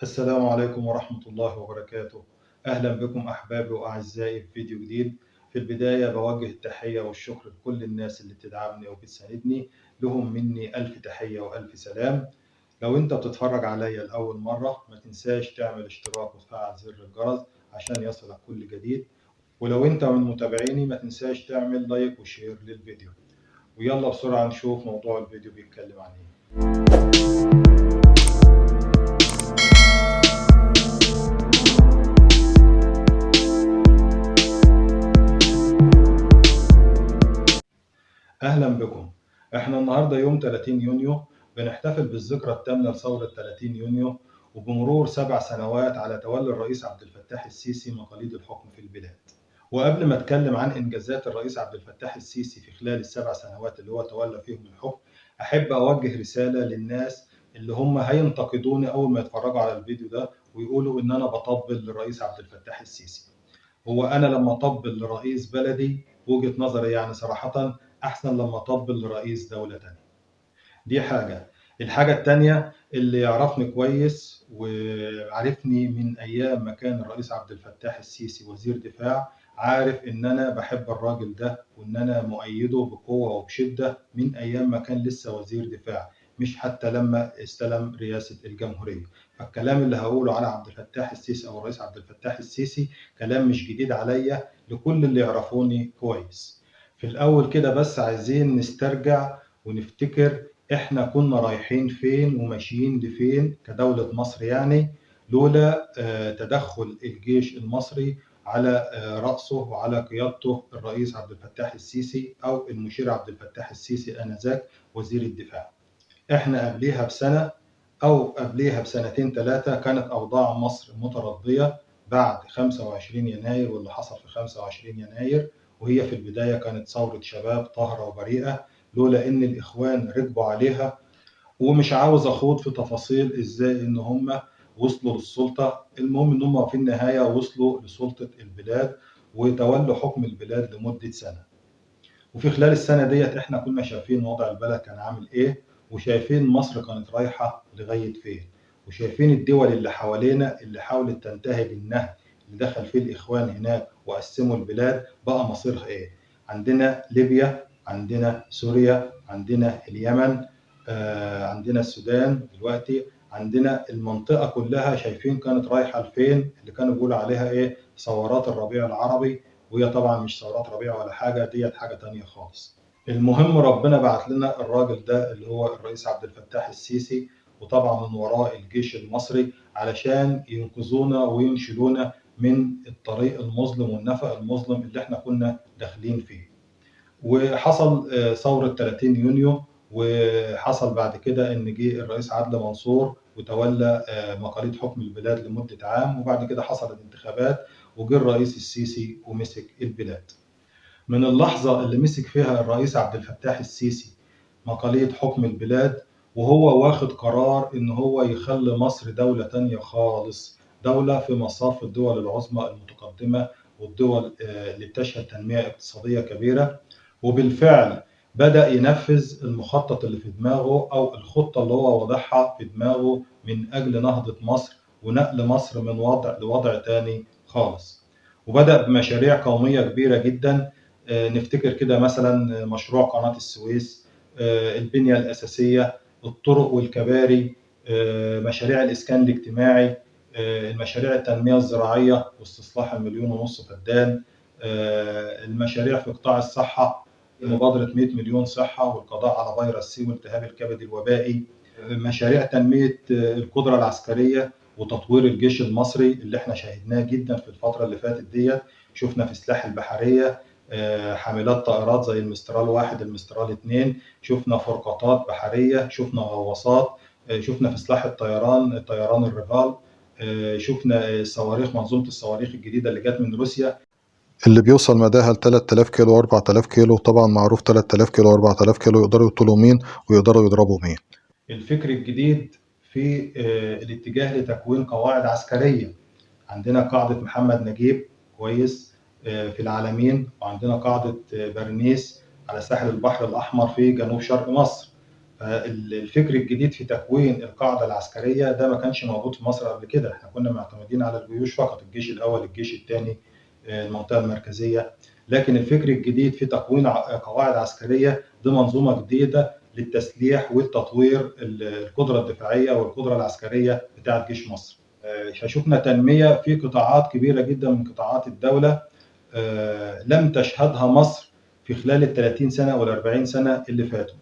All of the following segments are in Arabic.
السلام عليكم ورحمة الله وبركاته. أهلا بكم أحبابي وأعزائي في فيديو جديد. في البداية بوجه التحية والشكر لكل الناس اللي بتدعمني وبتساندني، لهم مني ألف تحية وألف سلام. لو أنت بتتفرج عليا لأول مرة ما تنساش تعمل اشتراك وتفعل زر الجرس عشان يصلك كل جديد، ولو أنت من متابعيني ما تنساش تعمل لايك وشير للفيديو. ويلا بسرعة نشوف موضوع الفيديو بيتكلم عن إيه. أهلا بكم. إحنا النهاردة يوم 30 يونيو، بنحتفل بالذكرى الثامنة لثورة 30 يونيو، وبمرور 7 سنوات على تولي الرئيس عبد الفتاح السيسي مقاليد الحكم في البلاد. وقبل ما أتكلم عن إنجازات الرئيس عبد الفتاح السيسي في خلال ال7 سنوات اللي هو تولى فيهم الحكم، أحب أوجه رسالة للناس اللي هم هينتقدوني أول ما يتفرجوا على الفيديو ده ويقولوا إن أنا بطبل للرئيس عبد الفتاح السيسي. هو أنا لما أطبل لرئيس بلدي وجهة نظري يعني صراحة أحسن لما أطبل لرئيس دولة تانية. دي حاجة. الحاجة التانية، اللي يعرفني كويس وعرفني من أيام ما كان الرئيس عبد الفتاح السيسي وزير دفاع، عارف إن أنا بحب الراجل ده وإن أنا مؤيده بقوة وبشدة من أيام ما كان لسه وزير دفاع، مش حتى لما استلم رئاسة الجمهورية. فالكلام اللي هقوله على عبد الفتاح السيسي أو الرئيس عبد الفتاح السيسي كلام مش جديد عليا لكل اللي يعرفوني كويس. في الأول كده بس عايزين نسترجع ونفتكر احنا كنا رايحين فين وماشيين لفين كدولة مصر، يعني لولا تدخل الجيش المصري على رأسه وعلى قيادته الرئيس عبد الفتاح السيسي أو المشير عبد الفتاح السيسي آنذاك وزير الدفاع. احنا قبليها بسنة أو قبليها بسنتين ثلاثة كانت أوضاع مصر مترضية بعد 25 يناير واللي حصل في 25 يناير، وهي في البداية كانت ثورة شباب طاهرة وبريئة لولا إن الإخوان ركبوا عليها. ومش عاوز أخوض في تفاصيل إزاي إن هم وصلوا للسلطة، المهم إن هم في النهاية وصلوا لسلطة البلاد وتولوا حكم البلاد لمدة سنة. وفي خلال السنة ديت إحنا كنا شايفين وضع البلد كان عامل إيه، وشايفين مصر كانت رايحة لغاية فين، وشايفين الدول اللي حوالينا اللي حاولت تنتهج النهج اللي دخل فيه الإخوان هناك وقسموا البلاد بقى مصيرها إيه. عندنا ليبيا، عندنا سوريا، عندنا اليمن، عندنا السودان دلوقتي، عندنا المنطقة كلها شايفين كانت رايحة لفين، اللي كانوا بيقولوا عليها إيه ثورات الربيع العربي، وهي طبعا مش ثورات ربيع ولا حاجة، ديت حاجة تانية خالص. المهم ربنا بعت لنا الراجل ده اللي هو الرئيس عبد الفتاح السيسي، وطبعا من وراء الجيش المصري علشان ينقذونا وينشلونا من الطريق المظلم والنفق المظلم اللي احنا كنا داخلين فيه. وحصل ثورة 30 يونيو، وحصل بعد كده ان جه الرئيس عدلي منصور وتولى مقاليد حكم البلاد لمدة عام، وبعد كده حصلت انتخابات وجه الرئيس السيسي ومسك البلاد. من اللحظة اللي مسك فيها الرئيس عبد الفتاح السيسي مقاليد حكم البلاد وهو واخد قرار إن هو يخلي مصر دولة تانية خالص، دولة في مصاف الدول العظمى المتقدمة والدول اللي بتشهد تنمية اقتصادية كبيرة. وبالفعل بدأ ينفذ المخطط اللي في دماغه أو الخطة اللي هو وضعها في دماغه من أجل نهضة مصر ونقل مصر من وضع لوضع تاني خالص. وبدأ بمشاريع قومية كبيرة جدا. نفتكر كده مثلا مشروع قناة السويس، البنية الأساسية، الطرق والكباري، مشاريع الإسكان الاجتماعي، المشاريع التنمية الزراعية واستصلاح 1.5 مليون فدان، المشاريع في قطاع الصحة، مبادرة 100 مليون صحة والقضاء على فيروس سي والتهاب الكبد الوبائي، مشاريع تنمية القدرة العسكرية وتطوير الجيش المصري اللي احنا شاهدناه جدا في الفترة اللي فاتت ديت. شفنا في سلاح البحرية حاملات طائرات زي المسترال 1 المسترال 2، شفنا فرقاطات بحرية، شفنا غواصات، شفنا في سلاح الطيران طيران الريفال، شفنا صواريخ منظومة الصواريخ الجديدة اللي جت من روسيا اللي بيوصل مداها ل 3000 كيلو و4000 كيلو. طبعا معروف 3000 كيلو و4000 كيلو يقدروا يطولوا مين ويقدروا يضربوا مين. الفكر الجديد في الاتجاه لتكوين قواعد عسكرية. عندنا قاعدة محمد نجيب كويس في العالمين، وعندنا قاعدة برنيس على ساحل البحر الأحمر في جنوب شرق مصر. الفكر الجديد في تكوين القاعدة العسكرية ده ما كانش موجود في مصر قبل كده. احنا كنا معتمدين على الجيوش فقط، الجيش الأول، الجيش الثاني، المنطقة المركزية. لكن الفكر الجديد في تكوين قواعد عسكرية دي منظومة جديدة للتسليح والتطوير القدرة الدفاعية والقدرة العسكرية بتاعة جيش مصر. فشفنا تنمية في قطاعات كبيرة جدا من قطاعات الدولة لم تشهدها مصر في خلال ال30 سنة أو ال40 سنة اللي فاتوا.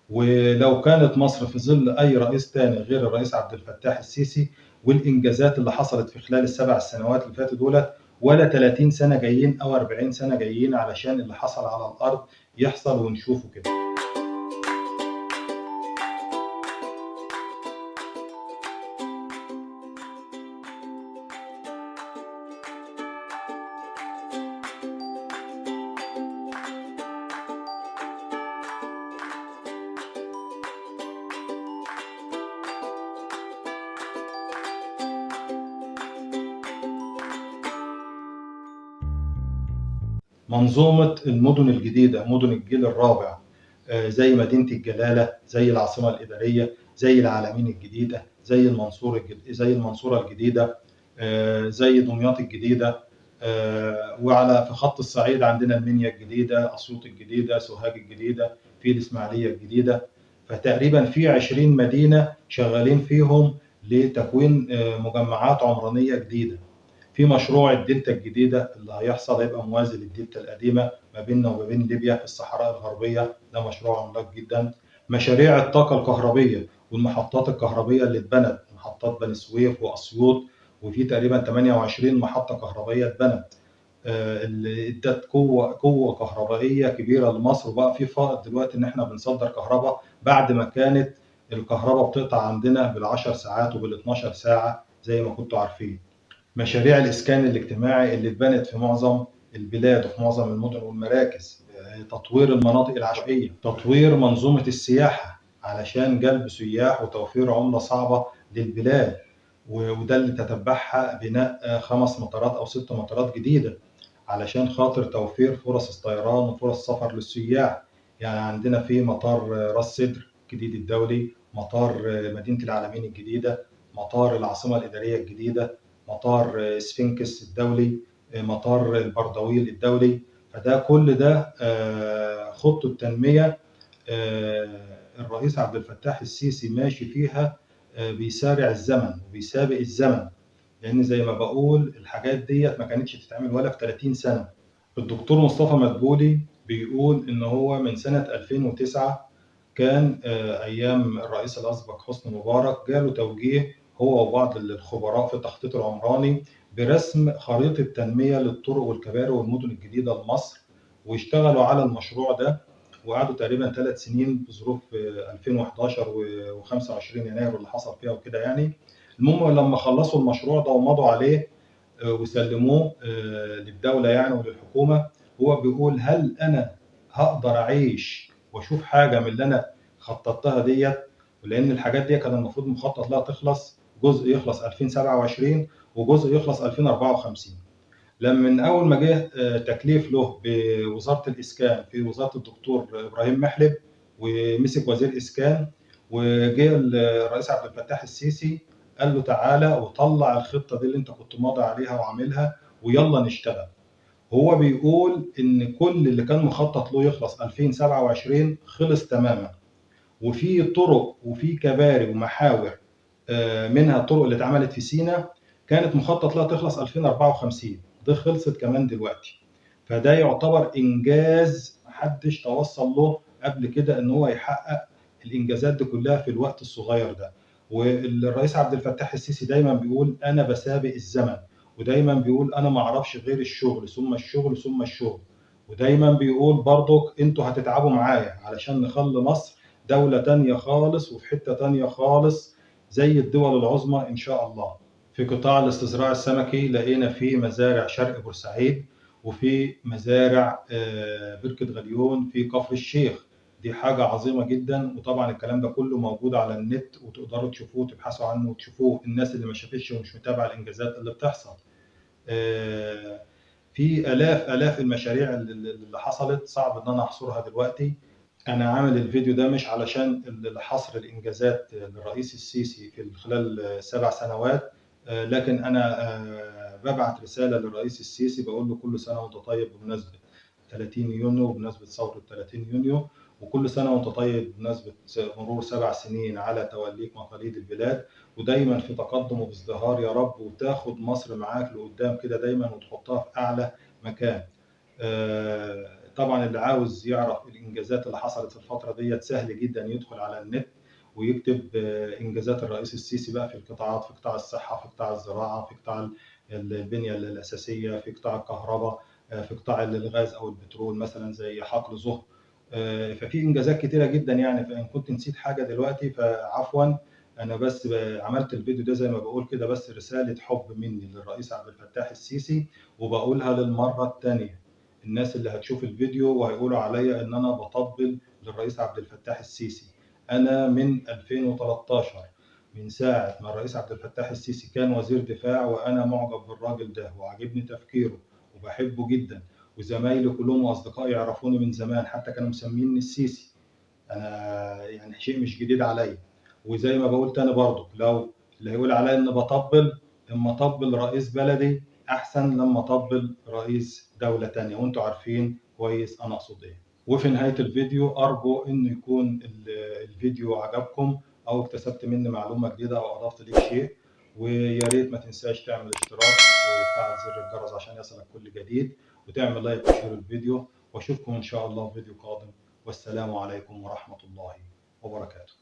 ولو كانت مصر في ظل أي رئيس تاني غير الرئيس عبد الفتاح السيسي والإنجازات اللي حصلت في خلال ال7 سنوات اللي فاتوا دولت، ولا 30 سنة جايين أو 40 سنة جايين علشان اللي حصل على الأرض يحصل ونشوفه كده. منظومة المدن الجديدة، مدن الجيل الرابع، زي مدينة الجلالة، زي العاصمة الإدارية، زي العلمين الجديدة، زي المنصورة الجديدة، زي دمياط الجديدة، في خط الصعيد عندنا المنيا الجديدة، أسيوط الجديدة، سوهاج الجديدة، في الإسماعيلية الجديدة. فتقريبا في 20 مدينة شغالين فيهم لتكوين مجمعات عمرانية جديدة. في مشروع الدلتا الجديدة اللي هيحصل هيبقى موازي للدلتا القديمة ما بيننا وما بين ليبيا في الصحراء الغربية، ده مشروع عملاق جدا. مشاريع الطاقة الكهربية والمحطات الكهربية اللي اتبنت، محطات بني سويف وأسيوط، وفي تقريبا 28 محطة كهربائية اتبنت، اللي ادت قوة كهربائية كبيرة لمصر. وبقى في فائض دلوقتي ان احنا بنصدر كهرباء بعد ما كانت الكهرباء بتقطع عندنا بال10 ساعات وبال12 ساعة زي ما كنتوا عارفين. مشاريع الإسكان الاجتماعي اللي اتبنت في معظم البلاد وفي معظم المدن والمراكز، تطوير المناطق العشوائية، تطوير منظومة السياحة علشان جلب سياح وتوفير عملة صعبة للبلاد، وده اللي تتبعها بناء 5 مطارات أو 6 مطارات جديدة علشان خاطر توفير فرص الطيران وفرص سفر للسياح. يعني عندنا في مطار راس سدر الجديد الدولي، مطار مدينة العلمين الجديدة، مطار العاصمة الإدارية الجديدة، مطار سفنكس الدولي، مطار البردويل الدولي. فده كل ده خطة تنمية الرئيس عبد الفتاح السيسي ماشي فيها، بيسارع الزمن وبيسابق الزمن، لأن زي ما بقول الحاجات ديت ما كانتش تتعمل ولا في 30 سنة. الدكتور مصطفى مدبولي بيقول إن هو من سنة 2009 كان أيام الرئيس الأسبق حسني مبارك جاله توجيه هو وبعض الخبراء في التخطيط العمراني برسم خريطة تنمية للطرق والكباري والمدن الجديدة لمصر، واشتغلوا على المشروع ده وقعدوا تقريبا 3 سنين بظروف 2011 و25 يناير اللي حصل فيها وكده يعني. المهم لما خلصوا المشروع ده ومضوا عليه وسلموه للدولة يعني وللحكومة، هو بيقول هل أنا هقدر أعيش وأشوف حاجة من اللي أنا خططتها ديت؟ ولأن الحاجات دي كان المفروض مخطط لها تخلص، جزء يخلص 2027 وجزء يخلص 2054. لما من أول ما جه تكليف له بوزارة الإسكان في وزارة الدكتور إبراهيم محلب ومسك وزير إسكان، وجه الرئيس عبد الفتاح السيسي قال له تعالى وطلع الخطة دي اللي انت كنت ماضي عليها وعاملها ويلا نشتغل. هو بيقول ان كل اللي كان مخطط له يخلص 2027 خلص تماما، وفي طرق وفي كباري ومحاور منها الطرق اللي اتعملت في سينا كانت مخطط لها تخلص 2054، دي خلصت كمان دلوقتي. فده يعتبر انجاز محدش توصل له قبل كده ان هو يحقق الانجازات دي كلها في الوقت الصغير ده. والرئيس عبد الفتاح السيسي دايما بيقول انا بسابق الزمن، ودايما بيقول انا ما اعرفش غير الشغل ثم الشغل ثم الشغل، ودايما بيقول برضك انتوا هتتعبوا معايا علشان نخلي مصر دولة تانية خالص وفي حتة تانية خالص زي الدول العظمى إن شاء الله. في قطاع الاستزراع السمكي لقينا في مزارع شرق بورسعيد، وفي مزارع بركة غليون في كفر الشيخ. دي حاجة عظيمة جدا، وطبعا الكلام ده كله موجود على النت وتقدروا تشوفوه وتبحثوا عنه وتشوفوه الناس اللي ما شافتش ومش متابعة الإنجازات اللي بتحصل. في آلاف المشاريع اللي حصلت صعب إن أنا أحصرها دلوقتي. أنا عامل الفيديو ده مش علشان حصر الإنجازات للرئيس السيسي في خلال 7 سنوات، لكن أنا بابعت رسالة للرئيس السيسي باقول له كل سنة وأنت طيب بمناسبة 30 يونيو وبمناسبة ثورة 30 يونيو، وكل سنة وأنت طيب بمناسبة مرور 7 سنين على توليك مقاليد البلاد، ودايمًا في تقدم وازدهار يا رب، وتاخد مصر معاك لقدام كده دايمًا وتحطها في أعلى مكان. طبعًا اللي عاوز يعرف الإنجازات اللي حصلت في الفترة ديّة سهل جدًا يدخل على النت ويكتب إنجازات الرئيس السيسي بقى في القطاعات، في قطاع الصحة، في قطاع الزراعة، في قطاع البنية الأساسية، في قطاع الكهربا، في قطاع الغاز أو البترول مثلًا زي حقل زهر. ففي إنجازات كتيرة جدًا يعني، فإن كنت نسيت حاجة دلوقتي فعفوًا. أنا بس عملت الفيديو ده زي ما باقول كده بس رسالة حب مني للرئيس عبد الفتاح السيسي، وباقولها للمرة التانية. الناس اللي هتشوف الفيديو وهيقولوا عليا ان انا بطبل للرئيس عبد الفتاح السيسي. انا من 2013، من ساعة ما الرئيس عبد الفتاح السيسي كان وزير دفاع وانا معجب بالراجل ده وعاجبني تفكيره وبحبه جدا، وزمايلي كلهم واصدقائي يعرفوني من زمان، حتى كانوا مسميني السيسي. انا يعني شيء مش جديد عليا. وزي ما بقول تاني برضه، لو اللي هيقول عليا ان بطبل، اما اطبل رئيس بلدي احسن لما اطبل رئيس دولة تانية، وانتوا عارفين كويس انا اقصد ايه. وفي نهاية الفيديو ارجو انه يكون الفيديو عجبكم او اكتسبت مني معلومة جديدة او اضفت ليك شيء. ويا ريت ما تنساش تعمل اشتراك وتفعل زر الجرس عشان يصلك كل جديد، وتعمل لايك وشير الفيديو، واشوفكم ان شاء الله في فيديو قادم. والسلام عليكم ورحمة الله وبركاته.